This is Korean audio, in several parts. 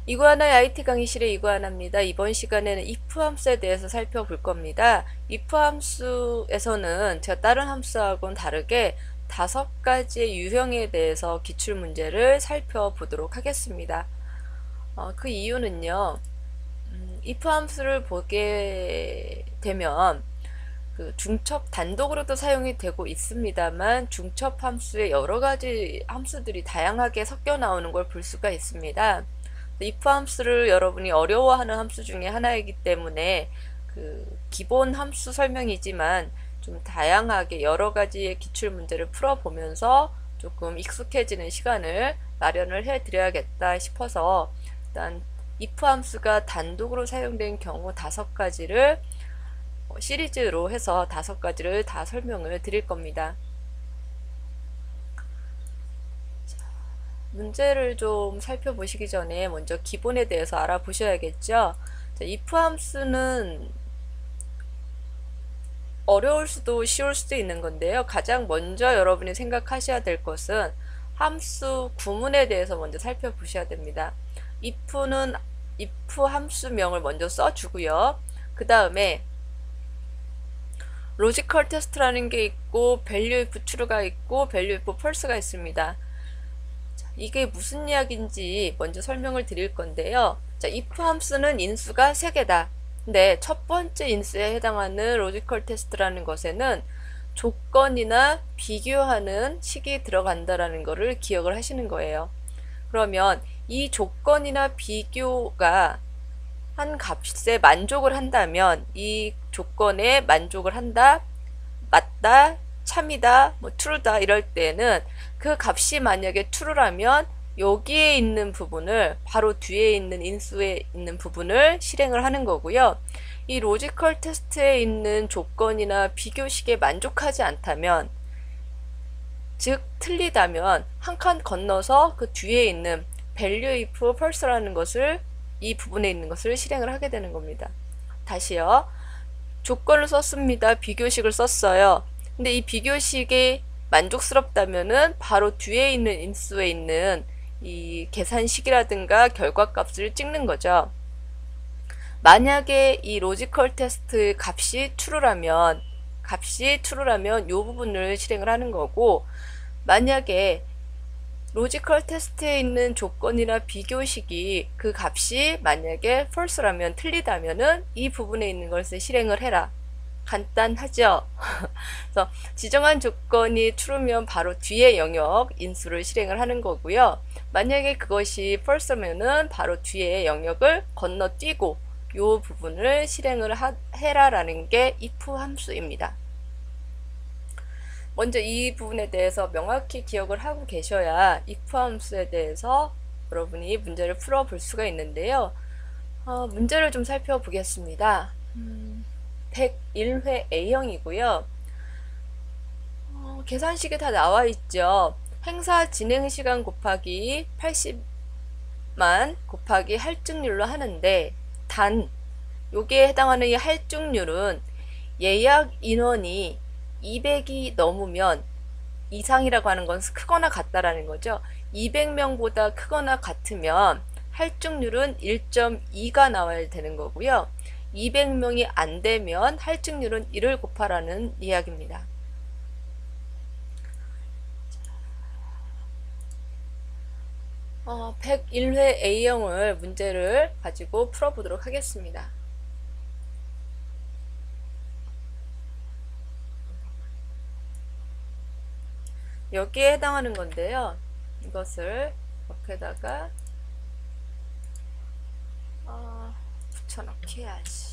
이구아나의 IT 강의실의 이구아나입니다. 이번 시간에는 if 함수에 대해서 살펴볼 겁니다. if 함수에서는 제가 다른 함수하고는 다르게 5가지의 유형에 대해서 기출문제를 살펴보도록 하겠습니다. 그 이유는요, if 함수를 보게 되면 그 중첩 단독으로도 사용이 되고 있습니다만 중첩 함수의 여러 가지 함수들이 다양하게 섞여 나오는 걸 볼 수가 있습니다. if 함수를 여러분이 어려워하는 함수 중에 하나이기 때문에 그 기본 함수 설명이지만 좀 다양하게 여러 가지의 기출 문제를 풀어보면서 조금 익숙해지는 시간을 마련을 해 드려야겠다 싶어서 일단 if 함수가 단독으로 사용된 경우 5가지를 시리즈로 해서 5가지를 다 설명을 드릴 겁니다. 문제를 좀 살펴보시기 전에 먼저 기본에 대해서 알아보셔야겠죠. if 함수는 어려울 수도 쉬울 수도 있는 건데요. 가장 먼저 여러분이 생각하셔야 될 것은 함수 구문에 대해서 먼저 살펴보셔야 됩니다. if는 if 함수명을 먼저 써주고요. 그 다음에 로지컬 테스트라는 게 있고 value if true가 있고 value if false가 있습니다. 이게 무슨 이야기인지 먼저 설명을 드릴 건데요. 자, if 함수는 인수가 3개다. 근데 첫 번째 인수에 해당하는 로지컬 테스트라는 것에는 조건이나 비교하는 식이 들어간다라는 것을 기억을 하시는 거예요. 그러면 이 조건이나 비교가 한 값에 만족을 한다면 이 조건에 만족을 한다, 맞다, 참이다, 뭐 true다 이럴 때는 그 값이 만약에 true라면 여기에 있는 부분을 바로 뒤에 있는 인수에 있는 부분을 실행을 하는 거고요. 이 로지컬 테스트에 있는 조건이나 비교식에 만족하지 않다면, 즉 틀리다면 한 칸 건너서 그 뒤에 있는 value if false라는 것을 이 부분에 있는 것을 실행을 하게 되는 겁니다. 다시요. 조건을 썼습니다. 비교식을 썼어요. 근데 이 비교식이 만족스럽다면은 바로 뒤에 있는 인수에 있는 이 계산식이라든가 결과값을 찍는 거죠. 만약에 이 로지컬 테스트 값이 true라면 이 부분을 실행을 하는 거고, 만약에 로지컬 테스트에 있는 조건이나 비교식이 그 값이 만약에 false라면 틀리다면은 이 부분에 있는 것을 실행을 해라. 간단하죠? 그래서 지정한 조건이 true면 바로 뒤에 영역 인수를 실행을 하는 거고요. 만약에 그것이 false면은 바로 뒤에 영역을 건너뛰고 이 부분을 실행을 해라라는 게 if 함수입니다. 먼저 이 부분에 대해서 명확히 기억을 하고 계셔야 if 함수에 대해서 여러분이 문제를 풀어볼 수가 있는데요. 문제를 좀 살펴보겠습니다. 101회 A형이고요. 계산식이 다 나와 있죠. 행사 진행 시간 곱하기 80만 곱하기 할증률로 하는데, 단 여기에 해당하는 이 할증률은 예약 인원이 200이 넘으면, 이상이라고 하는 건 크거나 같다라는 거죠. 200명보다 크거나 같으면 할증률은 1.2가 나와야 되는 거고요. 200명이 안 되면 할증률은 1을 곱하라는 이야기입니다. 어, 101회 A형을 문제를 가지고 풀어보도록 하겠습니다. 여기에 해당하는 건데요. 이것을 옆에다가 붙여넣기 해야지.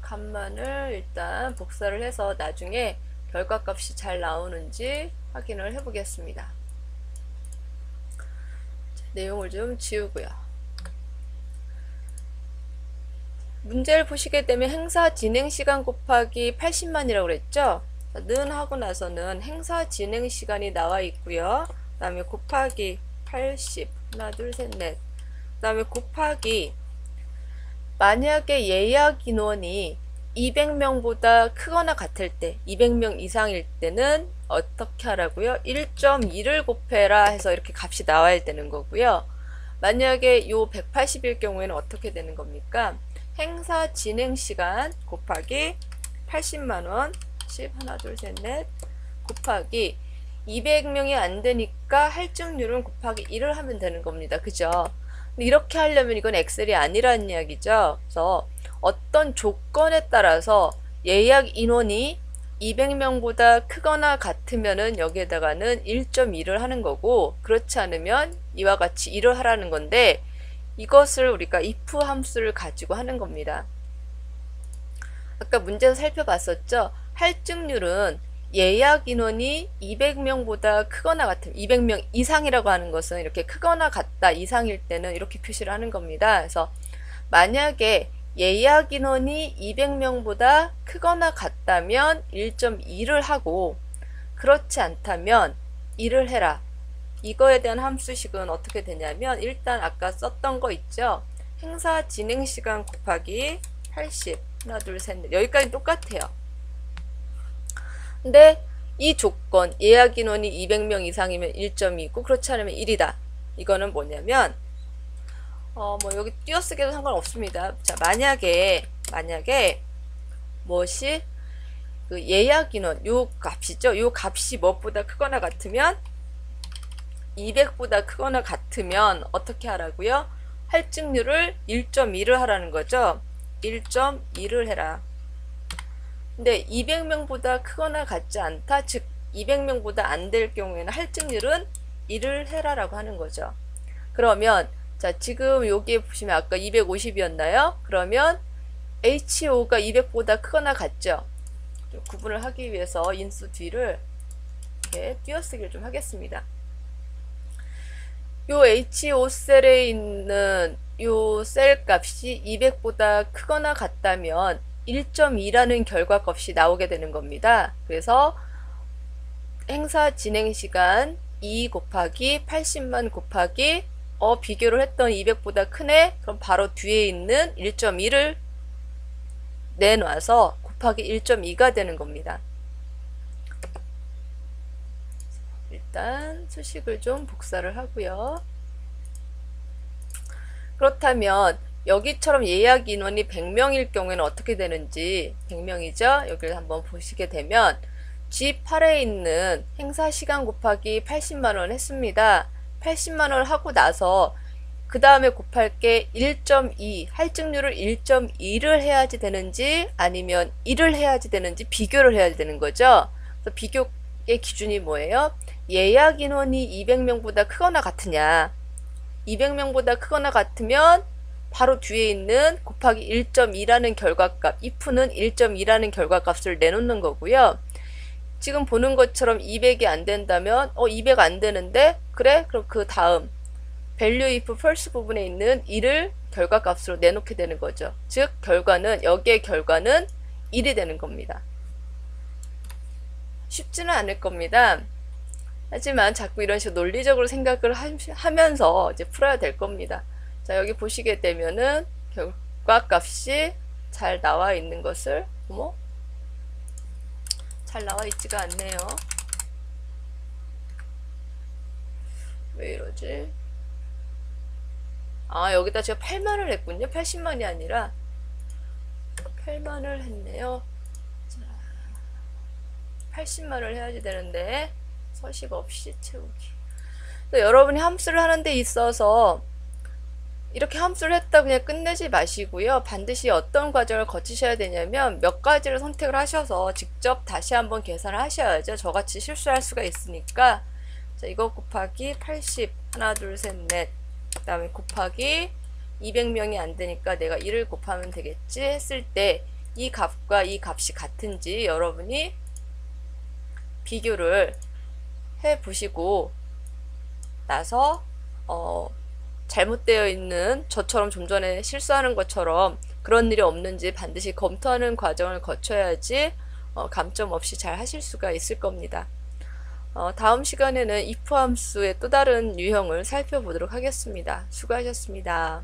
값만을 일단 복사를 해서 나중에 결과값이 잘 나오는지 확인을 해 보겠습니다. 내용을 좀 지우고요. 문제를 보시게 되면 행사 진행 시간 곱하기 80만이라고 그랬죠? 는 하고 나서는 행사 진행 시간이 나와 있고요. 그 다음에 곱하기 80, 하나, 둘, 셋, 넷. 그 다음에 곱하기, 만약에 예약 인원이 200명보다 크거나 같을 때, 200명 이상일 때는 어떻게 하라고요? 1.2를 곱해라 해서 이렇게 값이 나와야 되는 거고요. 만약에 요 180일 경우에는 어떻게 되는 겁니까? 행사 진행 시간 곱하기 80만원, 10, 하나, 둘, 셋, 넷, 곱하기 200명이 안 되니까 할증률은 곱하기 1을 하면 되는 겁니다. 그죠? 근데 이렇게 하려면 이건 엑셀이 아니라는 이야기죠. 그래서 어떤 조건에 따라서 예약 인원이 200명보다 크거나 같으면은 여기에다가는 1.2를 하는 거고, 그렇지 않으면 이와 같이 1을 하라는 건데, 이것을 우리가 if 함수를 가지고 하는 겁니다. 아까 문제에서 살펴봤었죠? 할증률은 예약 인원이 200명보다 크거나 같으면, 200명 이상이라고 하는 것은 이렇게 크거나 같다 이상일 때는 이렇게 표시를 하는 겁니다. 그래서 만약에 예약 인원이 200명보다 크거나 같다면 1.2를 하고, 그렇지 않다면 1을 해라. 이거에 대한 함수식은 어떻게 되냐면, 일단 아까 썼던 거 있죠? 행사 진행 시간 곱하기 80, 하나, 둘, 셋, 넷. 여기까지 똑같아요. 근데 이 조건, 예약 인원이 200명 이상이면 1.2고, 그렇지 않으면 1이다. 이거는 뭐냐면, 뭐 여기 띄어쓰기도 상관없습니다. 자, 만약에 무엇이 그 예약 인원 요 값이죠. 요 값이 무엇보다 크거나 같으면 200보다 크거나 같으면 어떻게 하라고요? 할증률을 1.2를 하라는 거죠. 1.2를 해라. 근데 200명보다 크거나 같지 않다. 즉 200명보다 안 될 경우에는 할증률은 1을 해라라고 하는 거죠. 그러면 자, 지금 여기에 보시면 아까 250이었나요? 그러면 HO가 200보다 크거나 같죠? 좀 구분을 하기 위해서 인수 뒤를 이렇게 띄어쓰기를 좀 하겠습니다. 요 HO 셀에 있는 요 셀 값이 200보다 크거나 같다면 1.2라는 결과 값이 나오게 되는 겁니다. 그래서 행사 진행 시간 2 곱하기 80만 곱하기 비교를 했던 200보다 크네? 그럼 바로 뒤에 있는 1.2를 내놔서 곱하기 1.2가 되는 겁니다. 일단 수식을 좀 복사를 하고요. 그렇다면 여기처럼 예약 인원이 100명일 경우에는 어떻게 되는지, 100명이죠? 여기를 한번 보시게 되면 G8에 있는 행사 시간 곱하기 80만원 했습니다. 80만원을 하고 나서 그 다음에 곱할 게 1.2, 할증률을 1.2를 해야지 되는지 아니면 1을 해야지 되는지 비교를 해야 되는 거죠. 그래서 비교의 기준이 뭐예요? 예약 인원이 200명보다 크거나 같으냐, 200명보다 크거나 같으면 바로 뒤에 있는 곱하기 1.2라는 결과값, if는 1.2라는 결과값을 내놓는 거고요. 지금 보는 것처럼 200이 안 된다면 200 안 되는데, 그래? 그럼 그 다음 value if false 부분에 있는 1을 결과값으로 내놓게 되는 거죠. 즉 결과는, 여기의 결과는 1이 되는 겁니다. 쉽지는 않을 겁니다. 하지만 자꾸 이런 식으로 논리적으로 생각을 하면서 이제 풀어야 될 겁니다. 자, 여기 보시게 되면은 결과값이 잘 나와 있는 것을, 잘 나와 있지가 않네요. 왜 이러지? 아, 여기다 제가 8만을 했군요. 80만이 아니라 8만을 했네요. 자, 80만을 해야지 되는데 서식 없이 채우기. 여러분이 함수를 하는 데 있어서 이렇게 함수를 했다 그냥 끝내지 마시고요. 반드시 어떤 과정을 거치셔야 되냐면 몇 가지를 선택을 하셔서 직접 다시 한번 계산을 하셔야죠. 저같이 실수할 수가 있으니까. 자, 이거 곱하기 80, 하나, 둘, 셋, 넷. 그 다음에 곱하기 200명이 안 되니까 내가 1을 곱하면 되겠지 했을 때 이 값과 이 값이 같은지 여러분이 비교를 해 보시고 나서 잘못되어 있는, 저처럼 좀 전에 실수하는 것처럼 그런 일이 없는지 반드시 검토하는 과정을 거쳐야지 감점 없이 잘 하실 수가 있을 겁니다. 다음 시간에는 if 함수의 또 다른 유형을 살펴보도록 하겠습니다. 수고하셨습니다.